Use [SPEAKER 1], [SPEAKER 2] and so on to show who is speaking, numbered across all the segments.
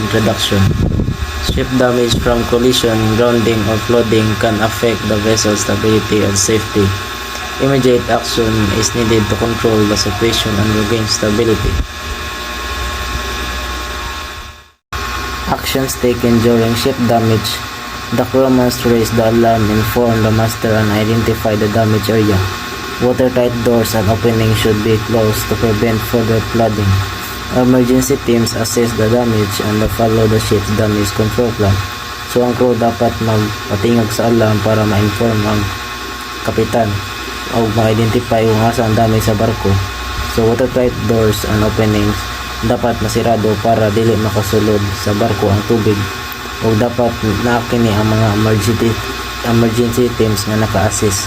[SPEAKER 1] Introduction. Ship damage from collision, grounding, or flooding can affect the vessel's stability and safety. Immediate action is needed to control the situation and regain stability. Actions taken during ship damage. The crew must raise the alarm, inform the master, and identify the damage area. Watertight doors and openings should be closed to prevent further flooding. Emergency teams assess the damage and follow the ship's damage control plan. So ang crew dapat magpatingog sa alarm para ma-inform ang kapitan o ma-identify kung asa ang damage sa barko. So watertight doors and openings dapat masirado para dili makasulod sa barko ang tubig, o dapat nakakini ang mga emergency teams nga naka-assist.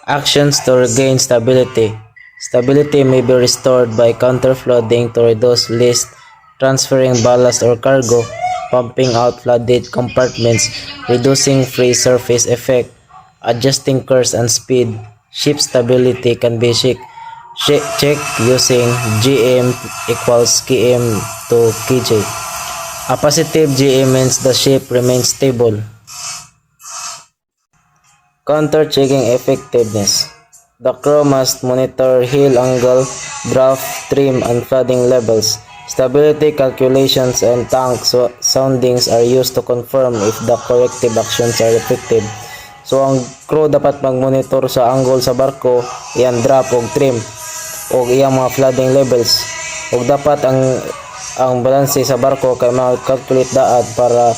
[SPEAKER 1] Actions to regain stability. Stability may be restored by counter-flooding to reduce least, transferring ballast or cargo, pumping out flooded compartments, reducing free surface effect, adjusting course and speed. Ship stability can be checked using GM equals km to kj. A positive GM means the ship remains stable. Counter-checking effectiveness. The crew must monitor heel angle, draft, trim, and flooding levels. Stability calculations and tank soundings are used to confirm if the corrective actions are effective. So ang crew dapat mag-monitor sa angle sa barko, iyang draft o trim, o iyang mga flooding levels. O dapat ang balanse sa barko kay ma-calculate daad para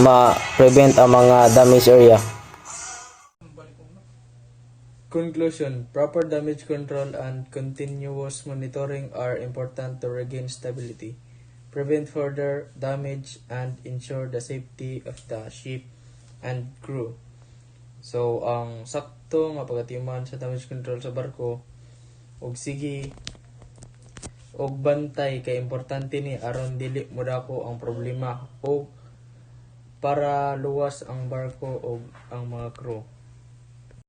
[SPEAKER 1] ma-prevent ang mga damage area.
[SPEAKER 2] Conclusion. Proper damage control and continuous monitoring are important to regain stability, prevent further damage, and ensure the safety of the ship and crew. So, ang sakto nga pagatiman sa damage control sa barko, og sige, og bantay kay importante ni aron dili mo dako ang problema o para luwas ang barko o ang mga crew.